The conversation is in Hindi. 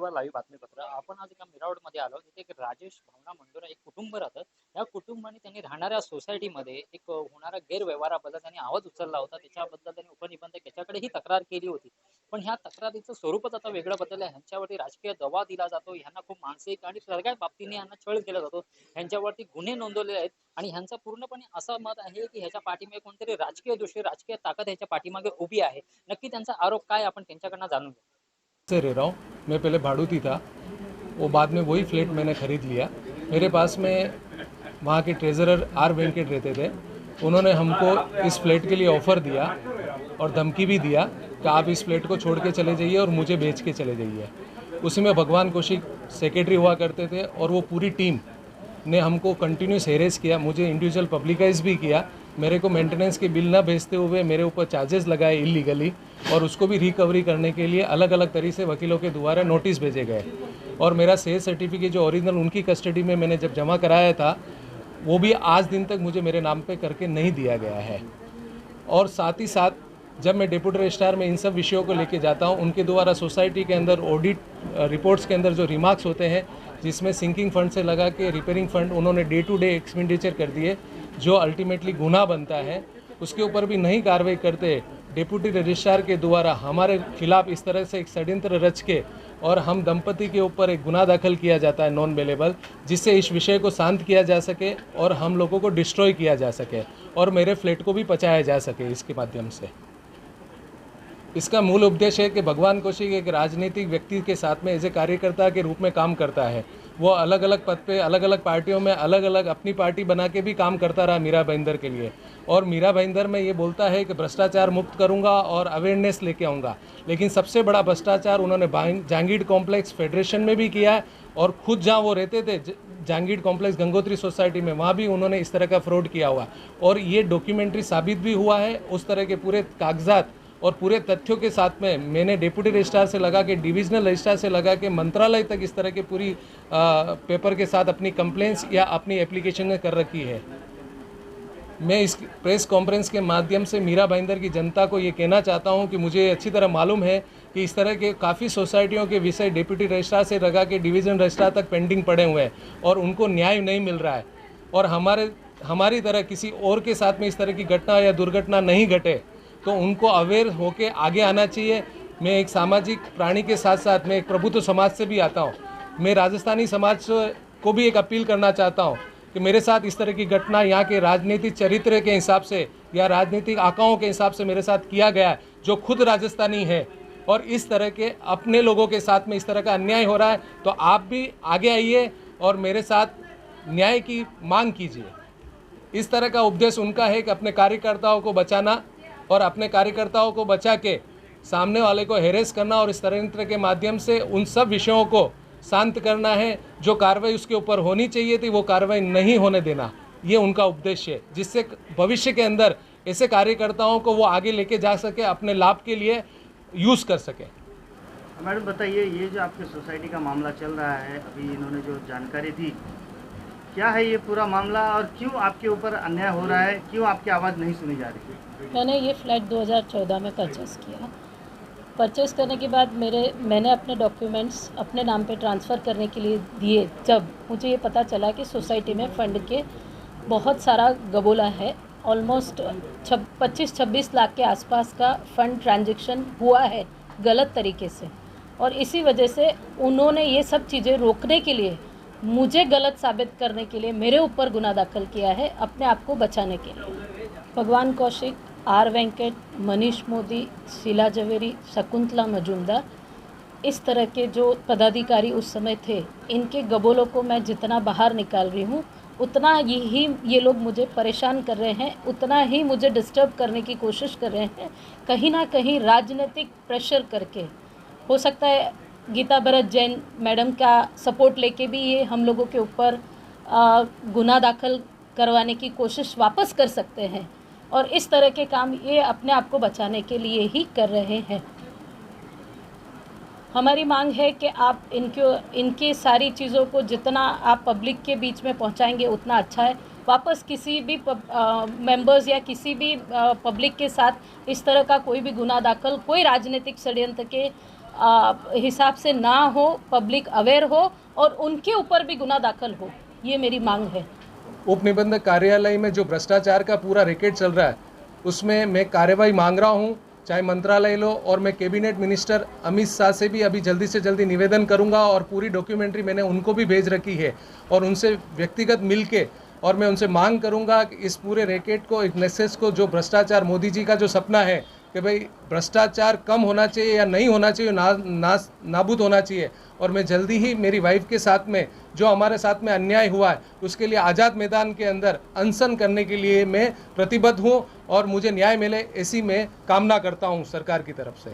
नमस्कार लाईव्ह बातमीपत्र. आपण आज एका मिरावडमध्ये आलो. तिथे एक राजेश भावना मंडोरा एक कुटुंब राहतं. या कुटुंबाने त्यांनी राहणाऱ्या सोसायटीमध्ये एक होणारा गैरव्यवहाराबद्दल त्यांनी आवाज उचलला होता. त्याच्याबद्दल त्यांनी उपनिबंधक याच्याकडेही तक्रार केली होती. पण ह्या तक्रारीचं स्वरूपच आता वेगळं बदललं आहे. ह्यांच्यावरती राजकीय दबाव दिला जातो. ह्यांना खूप मानसिक आणि सगळ्या बाबतीने ह्यांना छळ केला जातो. ह्यांच्यावरती गुन्हे नोंदवलेले आहेत आणि ह्यांचं पूर्णपणे असं मत आहे की ह्याच्या पाठीमागे कोणतरी राजकीय दृष्टी राजकीय ताकद ह्याच्या पाठीमागे उभी आहे. नक्की त्यांचा आरोप काय आपण त्यांच्याकडनं जाणून घेऊ. से रह रहा हूँ। मैं पहले भाड़ूती था, वो बाद में वही फ्लैट मैंने ख़रीद लिया। मेरे पास में वहाँ के ट्रेजरर आर वेंकट रहते थे। उन्होंने हमको इस फ्लैट के लिए ऑफ़र दिया और धमकी भी दिया कि आप इस फ्लैट को छोड़ के चले जाइए और मुझे बेच के चले जाइए। उसी में भगवान कौशिक सेक्रेटरी हुआ करते थे और वो पूरी टीम ने हमको कंटिन्यूस हेरेस किया, मुझे इंडिविजुअल पब्लिकाइज भी किया। मेरे को मेंटेनेंस के बिल ना भेजते हुए मेरे ऊपर चार्जेस लगाए इलीगली और उसको भी रिकवरी करने के लिए अलग अलग तरीके से वकीलों के द्वारा नोटिस भेजे गए। और मेरा सेल्स सर्टिफिकेट जो ओरिजिनल उनकी कस्टडी में मैंने जब जमा कराया था वो भी आज दिन तक मुझे मेरे नाम पे करके नहीं दिया गया है। और साथ ही साथ जब मैं डेप्यूटी रजिस्ट्रार में इन सब विषयों को लेके जाता हूँ, उनके द्वारा सोसाइटी के अंदर ऑडिट रिपोर्ट्स के अंदर जो रिमार्क्स होते हैं जिसमें सिंकिंग फंड से लगा के रिपेयरिंग फंड उन्होंने डे टू डे एक्सपेंडिचर कर दिए, जो अल्टीमेटली गुनाह बनता है, उसके ऊपर भी नहीं कार्रवाई करते डेप्यूटी रजिस्ट्रार के द्वारा हमारे खिलाफ इस तरह से एक षड्यंत्र रच के और हम दंपति के ऊपर एक गुनाह दाखिल किया जाता है नॉन बेलेबल, जिससे इस विषय को शांत किया जा सके और हम लोगों को डिस्ट्रॉय किया जा सके और मेरे फ्लैट को भी पचाया जा सके। इसके माध्यम से इसका मूल उद्देश्य है कि भगवान कौशिक एक राजनीतिक व्यक्ति के साथ में एज ए कार्यकर्ता के रूप में काम करता है। वो अलग अलग पद पे अलग अलग पार्टियों में अलग अलग अपनी पार्टी बना के भी काम करता रहा मीरा भाईंदर के लिए। और मीरा भाईंदर में ये बोलता है कि भ्रष्टाचार मुक्त करूंगा और अवेयरनेस लेके आऊँगा, लेकिन सबसे बड़ा भ्रष्टाचार उन्होंने जहांगीर कॉम्प्लेक्स फेडरेशन में भी किया है और खुद जहाँ वो रहते थे जहांगीर कॉम्प्लेक्स गंगोत्री सोसाइटी में, वहाँ भी उन्होंने इस तरह का फ्रॉड किया हुआ और ये डॉक्यूमेंट्री साबित भी हुआ है। उस तरह के पूरे कागजात और पूरे तथ्यों के साथ में मैंने डेप्यूटी रजिस्ट्रार से लगा के डिविजनल रजिस्ट्रार से लगा के मंत्रालय तक इस तरह के पूरी पेपर के साथ अपनी कंप्लेंट्स या अपनी एप्लीकेशन कर रखी है। मैं इस प्रेस कॉन्फ्रेंस के माध्यम से मीरा भाईंदर की जनता को ये कहना चाहता हूँ कि मुझे अच्छी तरह मालूम है कि इस तरह के काफ़ी सोसाइटियों के विषय डेप्यूटी रजिस्ट्रार से लगा के डिवीज़न रजिस्ट्रार तक पेंडिंग पड़े हुए हैं और उनको न्याय नहीं मिल रहा है। और हमारी तरह किसी और के साथ में इस तरह की घटना या दुर्घटना नहीं घटे तो उनको अवेयर होके आगे आना चाहिए। मैं एक सामाजिक प्राणी के साथ साथ मैं एक प्रभुत्व समाज से भी आता हूँ। मैं राजस्थानी समाज को भी एक अपील करना चाहता हूँ कि मेरे साथ इस तरह की घटना यहाँ के राजनीतिक चरित्र के हिसाब से या राजनीतिक आकाओं के हिसाब से मेरे साथ किया गया है, जो खुद राजस्थानी है और इस तरह के अपने लोगों के साथ में इस तरह का अन्याय हो रहा है, तो आप भी आगे आइए और मेरे साथ न्याय की मांग कीजिए। इस तरह का उपदेश उनका है कि अपने कार्यकर्ताओं को बचाना और अपने कार्यकर्ताओं को बचा के सामने वाले को हेरेस करना और इस तरह के माध्यम से उन सब विषयों को शांत करना है। जो कार्रवाई उसके ऊपर होनी चाहिए थी वो कार्रवाई नहीं होने देना, ये उनका उद्देश्य है, जिससे भविष्य के अंदर ऐसे कार्यकर्ताओं को वो आगे लेके जा सके, अपने लाभ के लिए यूज़ कर सके। मैडम बताइए, ये जो आपके सोसाइटी का मामला चल रहा है, अभी इन्होंने जो जानकारी दी, क्या है ये पूरा मामला और क्यों आपके ऊपर अन्याय हो रहा है, क्यों आपकी आवाज़ नहीं सुनी जा रही है? मैंने ये फ्लैट 2014 में परचेज़ किया। परचेज़ करने के बाद मैंने अपने डॉक्यूमेंट्स अपने नाम पे ट्रांसफ़र करने के लिए दिए। जब मुझे ये पता चला कि सोसाइटी में फ़ंड के बहुत सारा गबोला है, ऑलमोस्ट 25-26 लाख के आसपास का फ़ंड ट्रांजैक्शन हुआ है गलत तरीके से, और इसी वजह से उन्होंने ये सब चीज़ें रोकने के लिए, मुझे गलत साबित करने के लिए मेरे ऊपर गुनाह दाखिल किया है, अपने आप को बचाने के लिए। भगवान कौशिक, आर वेंकट, मनीष मोदी, शीला जवेरी, शकुंतला मजूमदार, इस तरह के जो पदाधिकारी उस समय थे, इनके गबोलों को मैं जितना बाहर निकाल रही हूँ उतना ही ये लोग मुझे परेशान कर रहे हैं, उतना ही मुझे डिस्टर्ब करने की कोशिश कर रहे हैं, कहीं ना कहीं राजनीतिक प्रेशर करके। हो सकता है गीता भरत जैन मैडम का सपोर्ट लेके भी ये हम लोगों के ऊपर गुनाह दाखिल करवाने की कोशिश वापस कर सकते हैं, और इस तरह के काम ये अपने आप को बचाने के लिए ही कर रहे हैं। हमारी मांग है कि आप इनकी सारी चीज़ों को जितना आप पब्लिक के बीच में पहुंचाएंगे उतना अच्छा है। वापस किसी भी मेंबर्स या किसी भी पब्लिक के साथ इस तरह का कोई भी गुनाह दाखिल, कोई राजनीतिक षड्यंत्र के हिसाब से ना हो, पब्लिक अवेयर हो और उनके ऊपर भी गुना दाखिल हो, ये मेरी मांग है। उप निबंधक कार्यालय में जो भ्रष्टाचार का पूरा रैकेट चल रहा है उसमें मैं कार्रवाई मांग रहा हूँ, चाहे मंत्रालय लो, और मैं कैबिनेट मिनिस्टर अमित शाह से भी अभी जल्दी से जल्दी निवेदन करूँगा और पूरी डॉक्यूमेंट्री मैंने उनको भी भेज रखी है और उनसे व्यक्तिगत मिलके और मैं उनसे मांग करूँगा कि इस पूरे रैकेट को, एक नेक्सस को, जो भ्रष्टाचार, मोदी जी का जो सपना है कि भाई भ्रष्टाचार कम होना चाहिए या नहीं होना चाहिए, नाबूद होना चाहिए, और मैं जल्दी ही मेरी वाइफ के साथ में जो हमारे साथ में अन्याय हुआ है उसके लिए आज़ाद मैदान के अंदर अनशन करने के लिए मैं प्रतिबद्ध हूँ और मुझे न्याय मिले ऐसी मैं कामना करता हूँ सरकार की तरफ से।